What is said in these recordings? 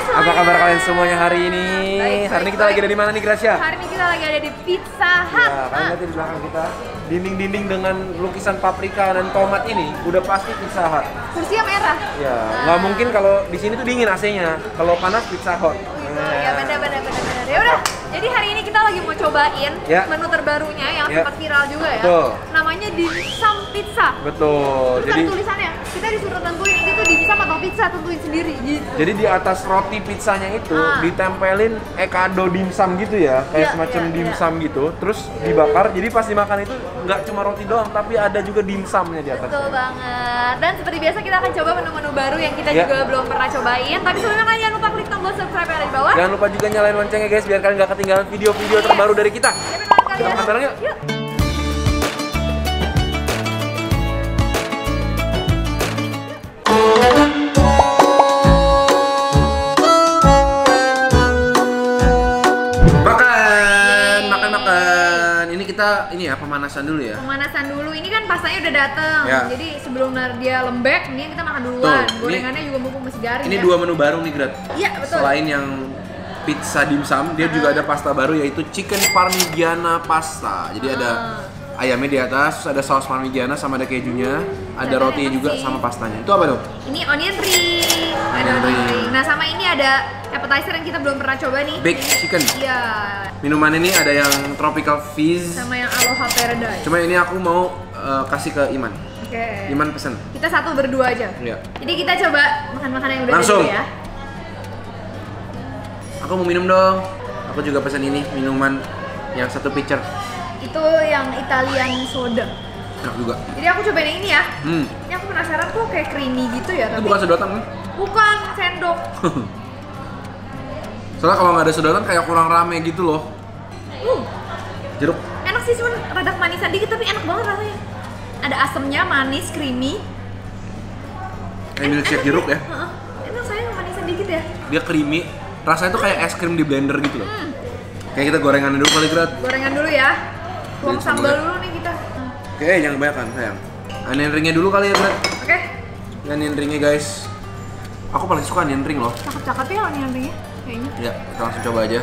Apa kabar kalian semuanya hari ini? Hari ini kita lagi ada di mana nih, Gracia? Hari ini kita lagi ada di Pizza Hut. Ya, kalian lihat di belakang kita, dinding-dinding dengan lukisan paprika dan tomat ini udah pasti Pizza Hut. Kursinya merah. Ya, nggak mungkin kalau di sini tuh dingin AC-nya. Kalau panas Pizza Hut. Ya benar. Ya udah. Jadi hari ini kita lagi mau cobain menu terbarunya yang sempat viral juga ya. Betul. Namanya dimsum pizza. Betul. Terus jadi tulisannya kita disuruh tentuin ini tuh dimsum atau pizza, tentuin sendiri gitu. Jadi di atas roti pizzanya itu ditempelin ekado dimsum gitu ya, kayak semacam dimsum gitu. Terus dibakar. Jadi pas dimakan itu nggak cuma roti doang, tapi ada juga dimsumnya di atasnya. Betul banget. Dan seperti biasa kita akan coba menu-menu baru yang kita juga belum pernah cobain. Tapi sebelumnya kalian jangan lupa klik tombol subscribe yang ada di bawah. Jangan lupa juga nyalain loncengnya guys, biar kalian nggak ketinggalan video-video terbaru dari kita. Kita makan bareng yuk. Makan. Ini kita pemanasan dulu ya. Pemanasan dulu. Ini kan pastanya udah dateng. Jadi sebelum dia lembek, ini kita makan duluan. Gorengannya juga mumpung masih garing. Ini dua menu baru nih, Grat. Iya, betul. Selain yang pizza dimsum, dia juga ada pasta baru yaitu chicken parmigiana pasta. Jadi ada ayamnya di atas, terus ada saus parmigiana sama ada kejunya, ada rotinya juga sama pastanya. Itu apa dong? Ini onion ring. Onion ring. Nah, sama ini ada appetizer yang kita belum pernah coba nih. Baked chicken. Iya. Minuman ini ada yang tropical fizz sama yang aloha paradise. Cuma ini aku mau kasih ke Iman. Oke. Iman pesen. Kita satu berdua aja. Iya. Jadi kita coba makan-makan yang udah langsung ada ya. Aku mau minum dong. Aku juga pesan ini, minuman yang satu pitcher. Itu yang Italian soda. Enak juga. Jadi aku cobain yang ini ya. Ini aku penasaran tuh kayak creamy gitu ya. Itu bukan sedotan kan? Bukan, sendok. Soalnya kalau nggak ada sedotan kayak kurang rame gitu loh. Jeruk. Enak sih, cuma rada manisan dikit tapi enak banget rasanya. Ada asemnya, manis, creamy. Kayak milkshake jeruk ya. Enak, sayang manisan dikit ya. Dia creamy. Rasanya tuh kayak es krim di blender gitu loh. Kayak kita gorengan dulu kali, Grat. Gorengan dulu ya. Tuang sambal dulu nih kita. Oke, jangan banyak kan, sayang. Onion ringnya dulu kali ya, Grat. Oke. Onion ringnya, guys. Aku paling suka onion ring loh. Cakep-cakep ya onion ringnya, kayaknya. Ya, kita langsung coba aja.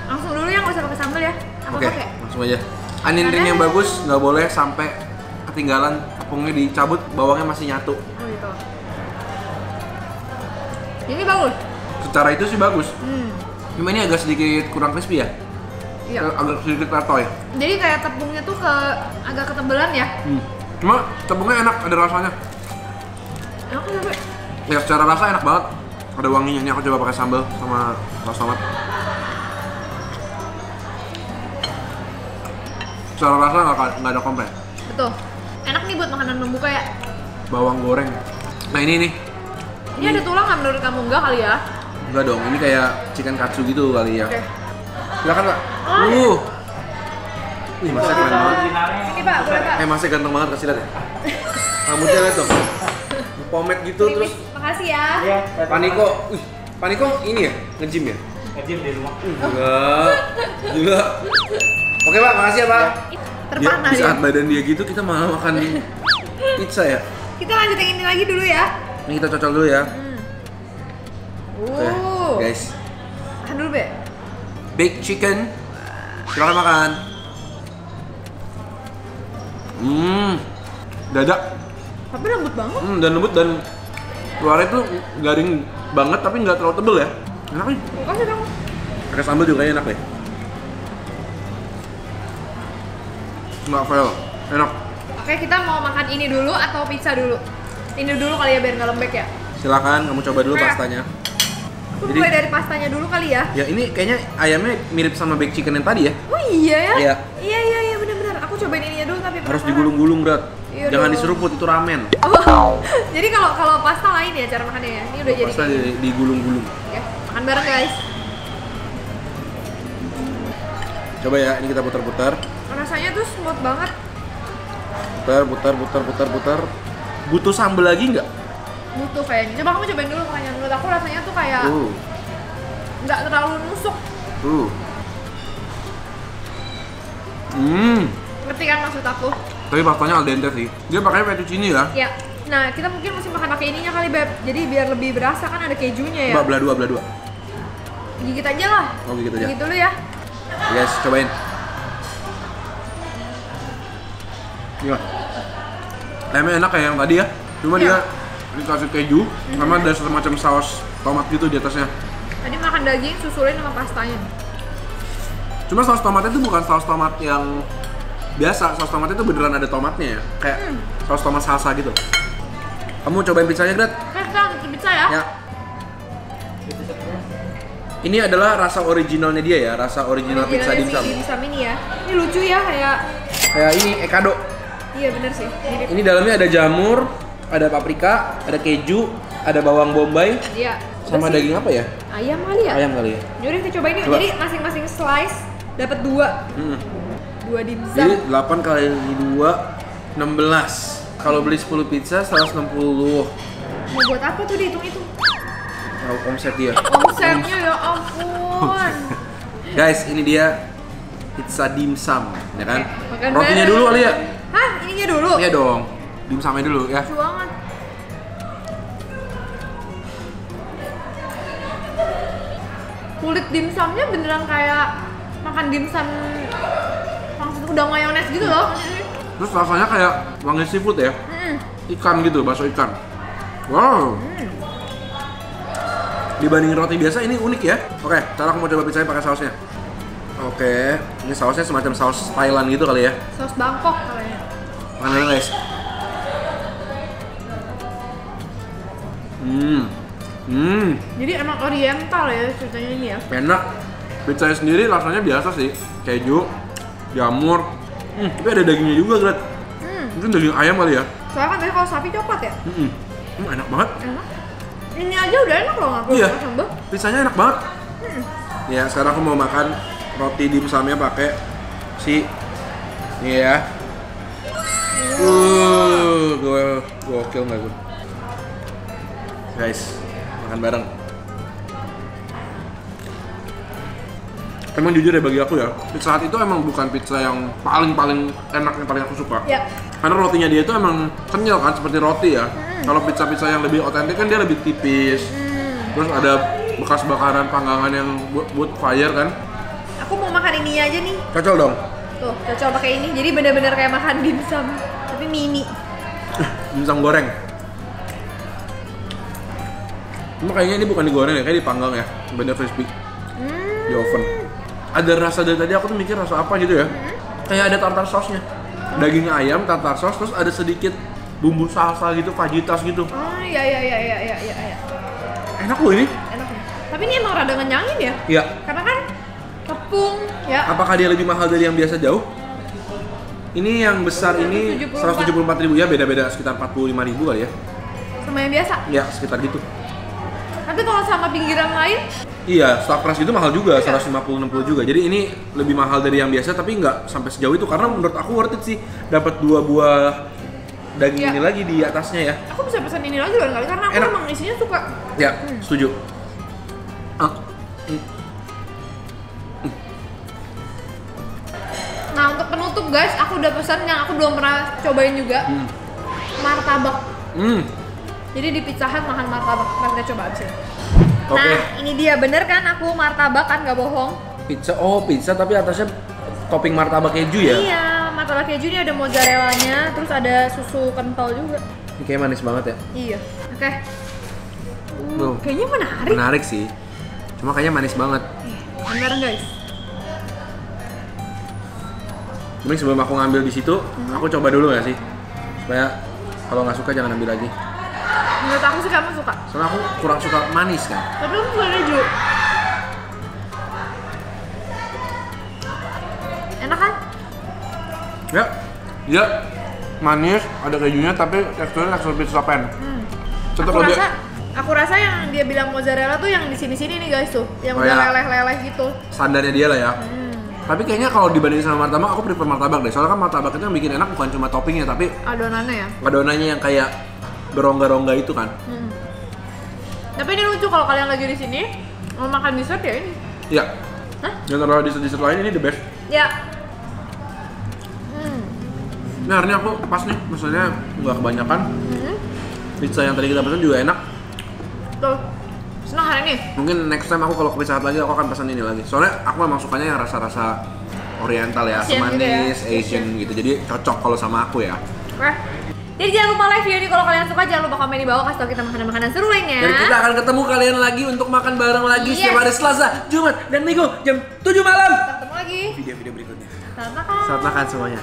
Langsung dulu ya, nggak usah pakai sambal ya. Oke, langsung aja. Onion ring yang bagus, nggak boleh sampai ketinggalan tepungnya dicabut, bawangnya masih nyatu. Oh gitu. Ini bagus. Secara itu sih bagus. Cuma ini agak sedikit kurang crispy ya. Iya. Agak sedikit ratoy. Jadi kayak tepungnya tuh agak ketebelan ya. Cuma tepungnya enak, ada rasanya. Enak juga. Ya secara rasa enak banget. Ada wanginya. Ini aku coba pakai sambal sama saus tomat. Secara rasa nggak ada komplain. Betul. Enak nih buat makanan pembuka ya. Bawang goreng. Nah ini nih. Ini ada tulang nggak menurut kamu? Enggak kali ya? Enggak dong, ini kayak chicken katsu gitu kali ya. Oke. Silakan, Pak. Ih, masnya keren banget. Ini Pak, boleh Pak. Masnya ganteng banget, kasih lihat ya. Rambutnya lihat dong. Pomade gitu terus. Makasih ya. Iya. Paniko. Paniko ini ya? Nge-gym ya? Nge-gym di rumah. Gila. Oke, Pak, makasih ya, Pak. Terpana Di saat badan dia gitu, kita malah makan pizza ya. Kita lanjutin ini lagi dulu ya. Ini kita cocol dulu ya. Oke, guys. Makan dulu, Be. Baked chicken. Silakan makan. Dadak. Tapi lembut banget. Dan lembut dan luarnya tuh garing banget tapi nggak terlalu tebel ya. Enak nih. Makasih kamu. Pakai sambal juga enak deh. Nggak fail. Enak. Oke, kita mau makan ini dulu atau pizza dulu? Ini dulu kali ya biar nggak lembek ya. Silakan kamu coba dulu pastanya. Aku mulai dari pastanya dulu kali ya. Ya ini kayaknya ayamnya mirip sama baked chicken yang tadi ya. Oh iya ya? Iya. Iya benar-benar. Aku cobain ininya dulu tapi harus digulung-gulung, Brat. Iya jangan dong. diseruput, itu ramen. Oh, jadi kalau pasta lain ya cara makannya ya. Ini udah jadi. Pasta digulung-gulung. Ya, makan bareng guys. Coba ya, ini kita putar-putar. Rasanya tuh smooth banget. Putar. Butuh sambal lagi nggak? Butuh kayaknya. Coba kamu cobain dulu makanya. Menurut aku rasanya tuh kayak nggak terlalu nusuk. Ngerti kan maksud aku? Tapi pastanya al dente sih. Dia pakai fettuccine ya? Iya. Nah, kita mungkin mesti makan pakai ininya kali, Beb. Jadi biar lebih berasa kan ada kejunya ya. Belah dua. Gigit aja lah. Oh gitu aja. Gigit dulu ya. Guys, cobain. Gimana? Ayamnya enak kayak yang tadi ya. Cuma Iya. dia dikasih keju, sama ada semacam saus tomat gitu di atasnya. Tadi makan daging susulin sama pastanya. Cuma saus tomatnya itu bukan saus tomat yang biasa. Saus tomatnya itu beneran ada tomatnya ya. Kayak saus tomat salsa gitu. Kamu cobain pizzanya, Gret? Kita pizza ya. Ya. Ini adalah rasa originalnya dia ya, rasa original pizza dimsum. Dimsum ini ya. Ini lucu ya kayak. Kayak ini ekado. Iya bener sih. Mirip. Ini dalamnya ada jamur, ada paprika, ada keju, ada bawang bombay, Iya. sama Bersih. daging apa ya? Ayam kali ya. Ayam kali ya. Yaudah kita cobain yuk. Coba. Jadi masing-masing slice dapat 2. Mm. 2 dimsum. Jadi 8 kali 2 16. Kalau beli 10 pizza 160. Mau buat apa tuh dihitung-hitung? Nah, omset dia. Omsetnya ya ampun. Guys, ini dia pizza dimsum, ya kan? Makan Rotinya bareng. dulu kali ya? Hah? Ininya dulu? Iya dong. Dimsumnya dulu ya. Lucu banget. Kulit dimsumnya beneran kayak makan dimsum langsung udah mayones gitu loh. Terus rasanya kayak wangi seafood ya. Ikan gitu, bakso ikan. Wow. Dibanding roti biasa ini unik ya. Oke, cara aku mau coba pizzanya pakai sausnya. Oke, ini sausnya semacam saus Thailand gitu kali ya. Saus Bangkok kayaknya. Makan dulu guys. Jadi emang oriental ya ceritanya ini ya. Enak. Pizzanya sendiri rasanya biasa sih. Keju, jamur. Tapi ada dagingnya juga, Gret. Mungkin daging ayam kali ya. Soalnya kan tadi kalau sapi coklat ya. Enak banget. Enak. Ini aja udah enak loh, nggak perlu Iya. sambal. Pizzanya enak banget. Ya, sekarang aku mau makan roti dimsumnya pakai si ini ya. Gue gokil nggak gue? Guys, makan bareng. Emang jujur ya bagi aku ya, Pizza Hut itu emang bukan pizza yang paling enak, yang paling aku suka. Ya. Karena rotinya dia itu emang kenyal kan, seperti roti ya. Kalau pizza-pizza yang lebih otentik kan dia lebih tipis. Terus ada bekas bakaran panggangan yang buat fire kan. Aku mau makan ini aja nih. Cocok dong. Tuh, cocok pakai ini. Jadi bener-bener kayak makan dimsum, tapi mini. Dimsum goreng. Cuma kayaknya ini bukan digoreng ya, kayak dipanggang ya, bener crispy di oven. Ada rasa dari tadi aku tuh mikir rasa apa gitu ya. Kayak ada tartar sausnya. Daging ayam, tartar saus, terus ada sedikit bumbu salsa gitu, fajitas gitu. Oh iya. Enak loh ini. Enak nih. Tapi ini emang rada ngenyangin ya. Iya. Karena kan tepung ya. Apakah dia lebih mahal dari yang biasa jauh? Ini yang besar ini 174.000 ya, beda-beda sekitar 45.000 kali ya. Sama yang biasa. Ya, sekitar gitu. Tapi kalau sama pinggiran lain, Iya, stuffed crust itu mahal juga, Iya. 150-60 juga. Jadi ini lebih mahal dari yang biasa, tapi nggak sampai sejauh itu karena menurut aku worth it sih. Dapat 2 buah daging Iya. ini lagi di atasnya ya. aku bisa pesan ini lagi barangkali karena aku Enak. emang isinya suka. Ya, setuju. Nah untuk penutup guys, aku udah pesan yang aku belum pernah cobain juga. Martabak. Jadi di Pizza Hut makan martabak, nanti kita coba abis ini. Oke. Nah ini dia, bener kan aku martabak kan, gak bohong. Pizza, pizza tapi atasnya topping martabak keju ya? Iya, martabak keju ini ada mozzarellanya, terus ada susu kental juga. Ini kayak manis banget ya? Iya, oke. Tuh. Kayaknya menarik. Menarik sih. Cuma kayaknya manis banget. Bener guys. Mending sebelum aku ngambil di situ, aku coba dulu ya sih. Supaya kalau nggak suka jangan ambil lagi. Menurut aku sih kamu suka. Soalnya aku kurang suka manis kan. Tapi kamu suka keju. Enak kan? Ya, dia manis, ada kejunya tapi teksturnya tekstur pizza pan. Tetap Aku lebih. aku rasa yang dia bilang mozzarella tuh yang di sini-sini nih guys tuh, yang Oh udah ya. leleh-leleh gitu. Standarnya dia lah ya. Tapi kayaknya kalau dibandingin sama martabak, aku prefer martabak deh. Soalnya kan martabak itu yang bikin enak bukan cuma toppingnya, tapi Adonannya ya. adonannya yang kayak berongga-rongga itu kan. Tapi ini lucu kalau kalian lagi di sini mau makan dessert ya ini. Iya. Hah? Yang terlalu dessert lain ini the best. Ya. Ini harusnya aku pas nih, maksudnya nggak kebanyakan. Pizza yang tadi kita pesan juga enak. Tuh. Senang hari ini. Mungkin next time aku kalau ke Pizza Hut lagi aku akan pesan ini lagi. Soalnya aku memang sukanya yang rasa-rasa Oriental ya, Asian gitu ya. manis, Asian gitu. Jadi cocok kalau sama aku ya. Oke. Jadi jangan lupa like video ini kalau kalian suka, jangan lupa komen di bawah, kasih tau kita makanan-makanan seru lainnya. Dan kita akan ketemu kalian lagi untuk makan bareng lagi setiap hari Selasa, Jumat, dan Minggu jam 7 malam. Kita ketemu lagi. Video-video berikutnya. Selamat makan. Selamat makan semuanya.